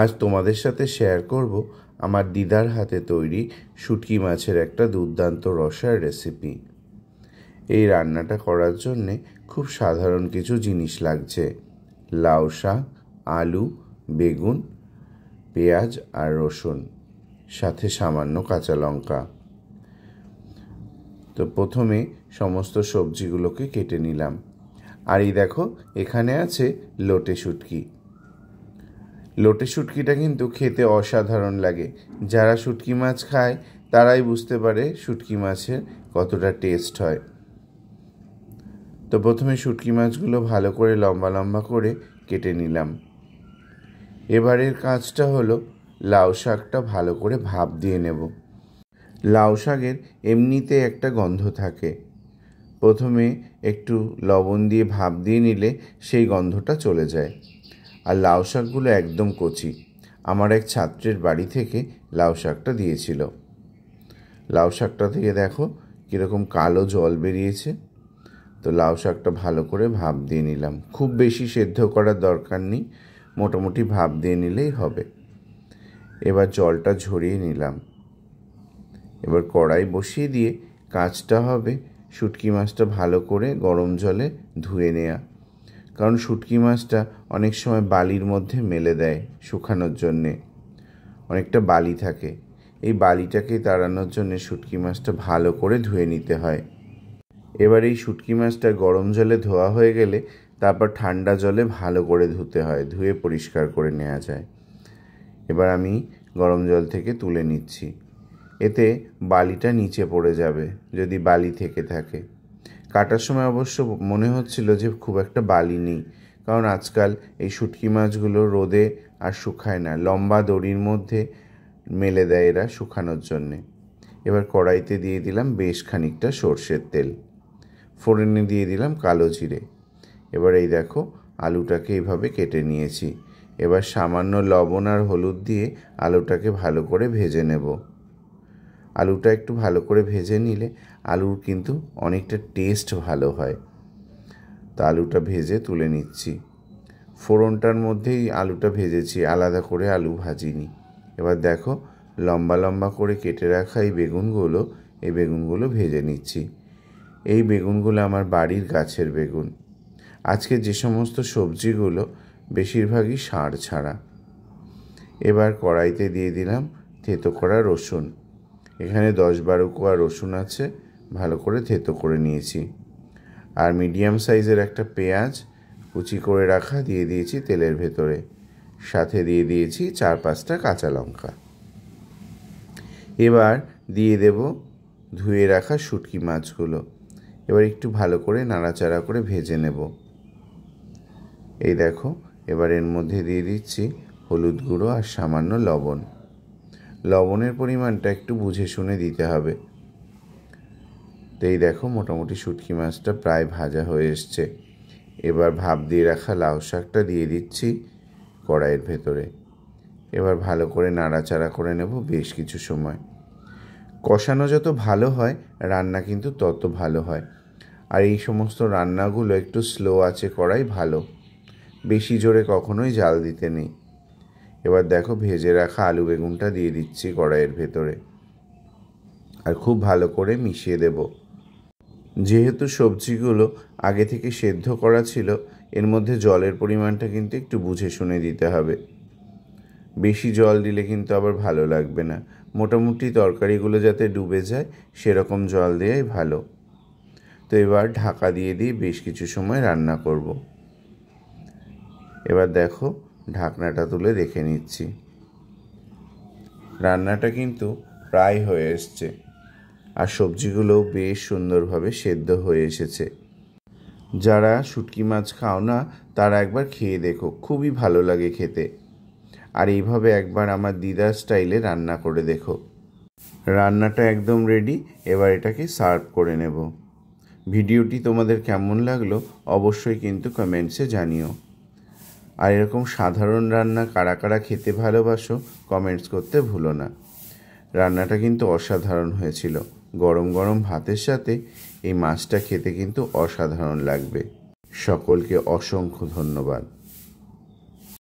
আজ তোমাদের সাথে শেয়ার করব আমার দিদার হাতে তৈরি শুটকি মাছের একটা দুর্দান্ত রসার রেসিপি। এই রান্নাটা করার জন্যে খুব সাধারণ কিছু জিনিস লাগছে: লাউ শাক, আলু, বেগুন, পেঁয়াজ আর রসুন, সাথে সামান্য কাঁচা লঙ্কা। তো প্রথমে সমস্ত সবজিগুলোকে কেটে নিলাম। আর এই দেখো, এখানে আছে লোটে শুটকি। লোটে শুটকিটা কিন্তু খেতে অসাধারণ লাগে। যারা শুটকি মাছ খায় তারাই বুঝতে পারে শুটকি মাছের কতটা টেস্ট হয়। তো প্রথমে শুটকি মাছগুলো ভালো করে লম্বা লম্বা করে কেটে নিলাম। এবারের কাজটা হলো লাউ শাকটা ভালো করে ভাপ দিয়ে নেব। লাউ শাকের এমনিতে একটা গন্ধ থাকে, প্রথমে একটু লবণ দিয়ে ভাপ দিয়ে নিলে সেই গন্ধটা চলে যায়। আর লাউ শাকগুলো একদম কচি, আমার এক ছাত্রের বাড়ি থেকে লাউ শাকটা দিয়েছিল। লাউ শাকটা থেকে দেখো কীরকম কালো জল বেরিয়েছে। তো লাউ শাকটা ভালো করে ভাপ দিয়ে নিলাম। খুব বেশি সেদ্ধ করার দরকার নেই, মোটামুটি ভাপ দিয়ে নিলেই হবে। এবার জলটা ঝরিয়ে নিলাম। এবার কড়াই বসিয়ে দিয়ে কাজটা হবে শুটকি মাছটা ভালো করে গরম জলে ধুয়ে নেওয়া। কারণ শুটকি মাছটা অনেক সময় বালির মধ্যে মেলে দেয় শুকানোর জন্যে, অনেকটা বালি থাকে। এই বালিটাকে তাড়ানোর জন্যে শুটকি মাছটা ভালো করে ধুয়ে নিতে হয়। এবার এই শুটকি মাছটা গরম জলে ধোয়া হয়ে গেলে তারপর ঠান্ডা জলে ভালো করে ধুতে হয়, ধুয়ে পরিষ্কার করে নেওয়া যায়। এবার আমি গরম জল থেকে তুলে নিচ্ছি। এতে বালিটা নিচে পড়ে যাবে যদি বালি থেকে থাকে। কাটার সময় অবশ্য মনে হচ্ছিল যে খুব একটা বালি নেই, কারণ আজকাল এই শুটকি মাছগুলো রোদে আর শুকায় না, লম্বা দড়ির মধ্যে মেলে দেয় এরা শুকানোর জন্যে। এবার কড়াইতে দিয়ে দিলাম বেশ খানিকটা সর্ষের তেল, ফোড়নে দিয়ে দিলাম কালো জিরে। এবার এই দেখো আলুটাকে এইভাবে কেটে নিয়েছি। এবার সামান্য লবণ আর হলুদ দিয়ে আলুটাকে ভালো করে ভেজে নেব। আলুটা একটু ভালো করে ভেজে নিলে আলুর কিন্তু অনেকটা টেস্ট ভালো হয়। তো আলুটা ভেজে তুলে নিচ্ছি। ফোড়নটার মধ্যেই আলুটা ভেজেছি, আলাদা করে আলু ভাজিনি। এবার দেখো লম্বা লম্বা করে কেটে রাখা এই বেগুনগুলো ভেজে নিচ্ছি। এই বেগুনগুলো আমার বাড়ির গাছের বেগুন। আজকে যে সমস্ত সবজিগুলো বেশিরভাগই সার ছাড়া। এবার কড়াইতে দিয়ে দিলাম থেতো করা রসুন। এখানে 10-12 কোয়া রসুন আছে, ভালো করে থেতো করে নিয়েছি। আর মিডিয়াম সাইজের একটা পেঁয়াজ কুচি করে রাখা দিয়ে দিয়েছি তেলের ভেতরে, সাথে দিয়ে দিয়েছি 4-5টা কাঁচা লঙ্কা। এবার দিয়ে দেব ধুয়ে রাখা শুটকি মাছগুলো। এবার একটু ভালো করে নাড়াচাড়া করে ভেজে নেব। এই দেখো এবার এর মধ্যে দিয়ে দিচ্ছি হলুদ গুঁড়ো আর সামান্য লবণ। লবণের পরিমাণটা একটু বুঝে শুনে দিতে হবে। তো এই দেখো মোটামুটি শুটকি মাছটা প্রায় ভাজা হয়ে এসছে। এবার ভাপ দিয়ে রাখা লাউ শাকটা দিয়ে দিচ্ছি কড়াইয়ের ভেতরে। এবার ভালো করে নাড়াচাড়া করে নেব বেশ কিছু সময়। কষানো যত ভালো হয় রান্না কিন্তু তত ভালো হয়। আর এই সমস্ত রান্নাগুলো একটু স্লো আঁচে করাই ভালো, বেশি জোরে কখনোই জাল দিতে নেই। এবার দেখো ভেজে রাখা আলু বেগুনটা দিয়ে দিচ্ছি কড়াইয়ের ভেতরে, আর খুব ভালো করে মিশিয়ে দেব। যেহেতু সবজিগুলো আগে থেকে সেদ্ধ করা ছিল, এর মধ্যে জলের পরিমাণটা কিন্তু একটু বুঝে শুনে দিতে হবে। বেশি জল দিলে কিন্তু আবার ভালো লাগবে না। মোটামুটি তরকারিগুলো যাতে ডুবে যায় সেরকম জল দেওয়াই ভালো। তো এবার ঢাকা দিয়ে বেশ কিছু সময় রান্না করব। এবার দেখো ঢাকনাটা তুলে দেখে নিচ্ছি। রান্নাটা কিন্তু প্রায় হয়ে এসছে, আর সবজিগুলোও বেশ সুন্দরভাবে সেদ্ধ হয়ে এসেছে। যারা শুটকি মাছ খাও না তারা একবার খেয়ে দেখো, খুবই ভালো লাগে খেতে। আর এইভাবে একবার আমার দিদার স্টাইলে রান্না করে দেখো। রান্নাটা একদম রেডি, এবার এটাকে সার্ভ করে নেব। ভিডিওটি তোমাদের কেমন লাগলো অবশ্যই কিন্তু কমেন্টসে জানিও। আর এরকম সাধারণ রান্না কারা কারা খেতে ভালোবাসো কমেন্টস করতে ভুলো না। রান্নাটা কিন্তু অসাধারণ হয়েছিল। গরম গরম ভাতের সাথে এই মাছটা খেতে কিন্তু অসাধারণ লাগবে। সকলকে অসংখ্য ধন্যবাদ।